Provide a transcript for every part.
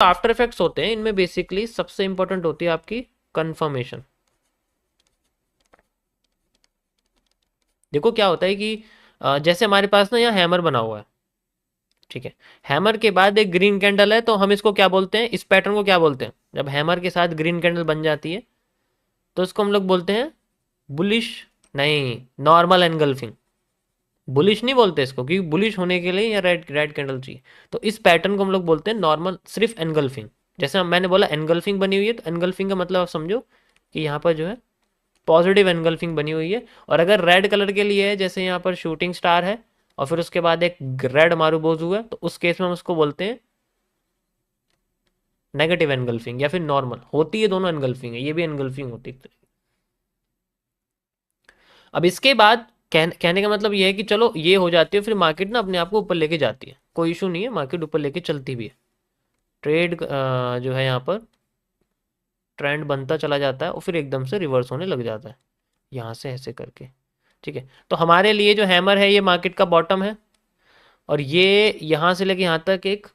After effects होते हैं, इनमें बेसिकली सबसे इंपॉर्टेंट होती है आपकी कंफर्मेशन। देखो क्या होता है कि जैसे हमारे पास ना यहाँ हैमर बना हुआ है, ठीक है। हैमर के बाद एक ग्रीन कैंडल है, तो हम इसको क्या बोलते हैं, इस पैटर्न को क्या बोलते हैं, जब हैमर के साथ ग्रीन कैंडल बन जाती है तो इसको हम लोग बोलते हैं बुलिश, नहीं, नॉर्मल एनगल्फिंग। बुलिश नहीं बोलते इसको, क्योंकि बुलिश होने के लिए या रेड रेड कैंडल चाहिए। तो इस पैटर्न को हम लोग बोलते हैं नॉर्मल, सिर्फ एनगल्फिंग। जैसे मैंने बोला एनगल्फिंग बनी हुई है, तो एनगल्फिंग का मतलब आप समझो कि यहाँ पर जो है पॉजिटिव एनगल्फिंग बनी हुई है। और अगर रेड कलर के लिए है, जैसे यहाँ पर शूटिंग स्टार है और फिर उसके बाद एक रेड मारूबोजू है, तो उस केस में हम उसको बोलते हैं नेगेटिव एनगल्फिंग या फिर नॉर्मल। होती है दोनों एनगल्फिंग है, ये भी एनगल्फिंग होती है। अब इसके बाद कहने का मतलब ये है कि चलो ये हो जाती है, फिर मार्केट ना अपने आप को ऊपर लेके जाती है, कोई इशू नहीं है, मार्केट ऊपर लेके चलती भी है। ट्रेड जो है यहाँ पर ट्रेंड बनता चला जाता है और फिर एकदम से रिवर्स होने लग जाता है यहाँ से ऐसे करके, ठीक है। तो हमारे लिए जो हैमर है ये मार्केट का बॉटम है, और ये यहाँ से लेके यहाँ तक एक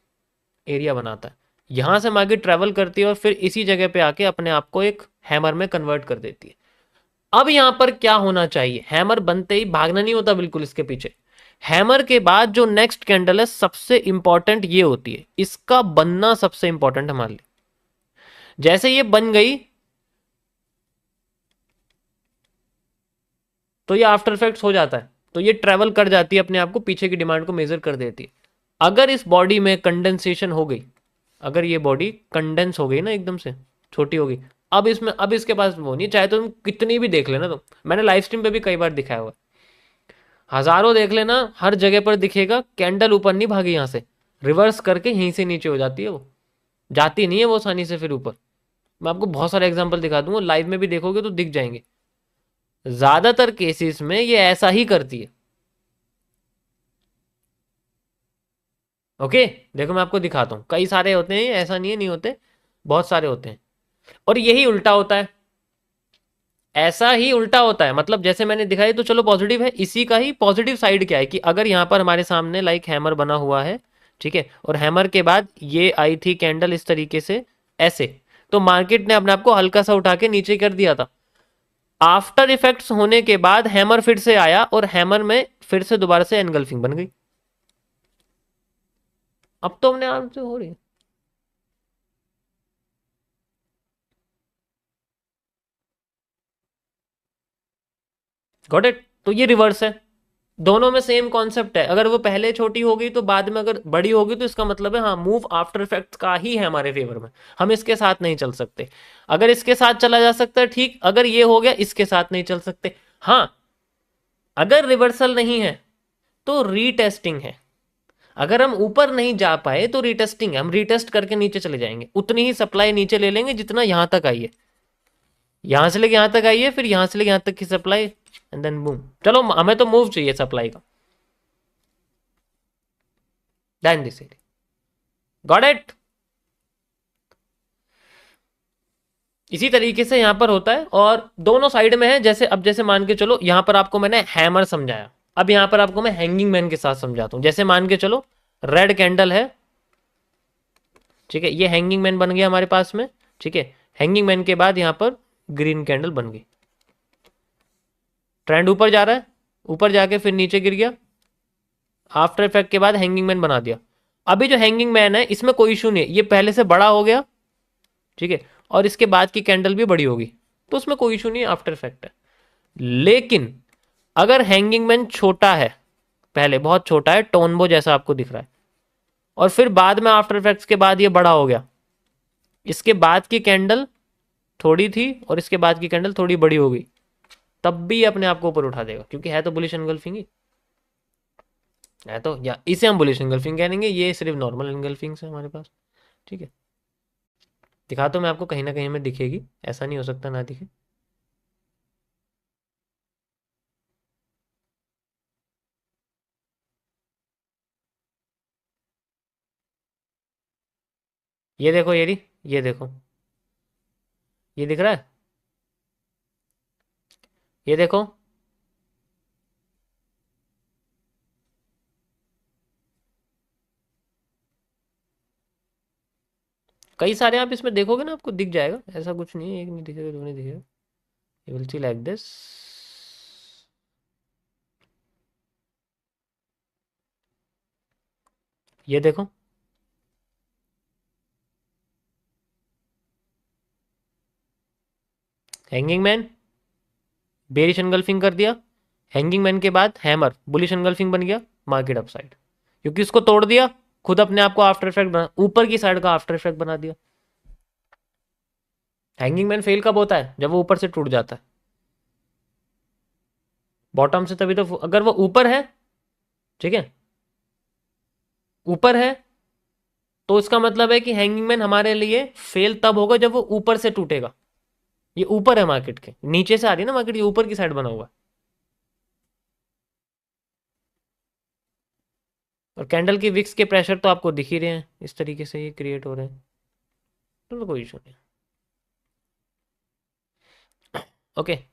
एरिया बनाता है। यहाँ से मार्केट ट्रेवल करती है और फिर इसी जगह पे आके अपने आप को एक हैमर में कन्वर्ट कर देती है। अब यहां पर क्या होना चाहिए, हैमर बनते ही भागना नहीं होता बिल्कुल इसके पीछे। हैमर के बाद जो नेक्स्ट कैंडल है सबसे इंपॉर्टेंट ये होती है, इसका बनना सबसे इंपॉर्टेंट हमारे लिए। जैसे ये बन गई तो ये आफ्टर इफेक्ट्स हो जाता है, तो ये ट्रेवल कर जाती है अपने आप को, पीछे की डिमांड को मेजर कर देती है। अगर इस बॉडी में कंडेंसेशन हो गई, अगर ये बॉडी कंडेंस हो गई ना, एकदम से छोटी हो गई, अब इसके पास वो नहीं, चाहे तो तुम कितनी भी देख लेना। तो मैंने लाइव स्ट्रीम पे भी कई बार दिखाया हुआ, हजारों देख लेना, हर जगह पर दिखेगा कैंडल ऊपर नहीं भागी, यहाँ से रिवर्स करके यहीं से नीचे हो जाती है, वो जाती नहीं है वो आसानी से फिर ऊपर। मैं आपको बहुत सारे एग्जांपल दिखा दूंगा, लाइव में भी देखोगे तो दिख जाएंगे। ज्यादातर केसेस में ये ऐसा ही करती है। ओके, देखो मैं आपको दिखाता हूँ, कई सारे होते हैं, ऐसा नहीं है नहीं होते, बहुत सारे होते हैं। और यही उल्टा होता है, ऐसा ही उल्टा होता है। मतलब जैसे मैंने दिखाई तो चलो पॉजिटिव है, इसी का ही पॉजिटिव साइड क्या है कि अगर यहाँ पर हमारे सामने लाइक हैमर बना हुआ है, ठीक है, और हैमर के बाद ये आई थी कैंडल इस तरीके से ऐसे, तो मार्केट ने अपने आप को हल्का सा उठा के नीचे कर दिया था। आफ्टर इफेक्ट्स होने के बाद हैमर फिर से आया और हैमर में फिर से दोबारा से एनगल्फिंग बन गई। अब तो अपने आप से हो रही है। Got it. तो ये रिवर्स है, दोनों में सेम कॉन्सेप्ट है। अगर वो पहले छोटी होगी तो बाद में अगर बड़ी होगी, तो इसका मतलब है हाँ, मूव आफ्टर इफेक्ट्स का ही है हमारे फेवर में, हम इसके साथ नहीं चल सकते। अगर इसके साथ चला जा सकता है ठीक, अगर ये हो गया इसके साथ नहीं चल सकते। हाँ, अगर रिवर्सल नहीं है तो रीटेस्टिंग है। अगर हम ऊपर नहीं जा पाए तो रीटेस्टिंग है, हम रीटेस्ट करके नीचे चले जाएंगे, उतनी ही सप्लाई नीचे ले लेंगे जितना यहां तक आई है, यहां से लेके यहां तक आई है, फिर यहां से लेके यहां तक की सप्लाई, एंड देन बूम। चलो हमें तो मूव चाहिए सप्लाई का, then this it. Got it. इसी तरीके से यहां पर होता है और दोनों साइड में है। जैसे अब जैसे मान के चलो, यहां पर आपको मैंने हैमर समझाया, अब यहां पर आपको मैं हैंगिंग मैन के साथ समझाता हूं। जैसे मान के चलो रेड कैंडल है, ठीक है, ये हैंगिंग मैन बन गया हमारे पास में, ठीक है। हैंगिंग मैन के बाद यहां पर ग्रीन कैंडल बन गई, ट्रेंड ऊपर जा रहा है, ऊपर जाके फिर नीचे गिर गया, आफ्टर इफेक्ट के बाद हैंगिंग मैन बना दिया। अभी जो हैंगिंग मैन है इसमें कोई इशू नहीं है, ये पहले से बड़ा हो गया, ठीक है, और इसके बाद की कैंडल भी बड़ी होगी, तो उसमें कोई इशू नहीं है, आफ्टर इफेक्ट है। लेकिन अगर हैंगिंग मैन छोटा है, पहले बहुत छोटा है, टोनबो जैसा आपको दिख रहा है, और फिर बाद में आफ्टर इफेक्ट्स के बाद ये बड़ा हो गया, इसके बाद की कैंडल थोड़ी थी और इसके बाद की कैंडल थोड़ी बड़ी हो गई, तब भी अपने आप को ऊपर उठा देगा, क्योंकि है तो बुलिश एंगल्फिंग ही है। तो या इसे हम बुलिश एंगल्फिंग कहेंगे, ये सिर्फ नॉर्मल एंगल्फिंग है हमारे पास, ठीक है। दिखा तो मैं आपको, कहीं ना कहीं में दिखेगी, ऐसा नहीं हो सकता ना दिखे। ये देखो, ये रही, ये देखो, ये दिख रहा है, ये देखो, कई सारे आप इसमें देखोगे ना, आपको दिख जाएगा, ऐसा कुछ नहीं है, एक नहीं दिखेगा, दो नहीं दिखेगा, you will see like this. ये देखो, हैंगिंग मैन बेरिश एनगल्फिंग कर दिया, हैंगिंग मैन के बाद हैमर बुलिश एनगल्फिंग बन गया, मार्केट अपसाइड, क्योंकि इसको तोड़ दिया, खुद अपने आप को आफ्टर इफेक्ट बना, ऊपर की साइड का आफ्टर इफेक्ट बना दिया। हैंगिंग मैन फेल कब होता है? जब वो ऊपर से टूट जाता है, बॉटम से तभी तो, अगर वो ऊपर है, ठीक है, ऊपर है, तो इसका मतलब है कि हैंगिंग मैन हमारे लिए फेल तब होगा जब वो ऊपर से टूटेगा। ये ऊपर है मार्केट के, नीचे से आ रही है ना मार्केट, ये ऊपर की साइड बना हुआ है, और कैंडल की विक्स के प्रेशर तो आपको दिख ही रहे हैं, इस तरीके से ये क्रिएट हो रहे हैं, तो कोई इशू नहीं। ओके।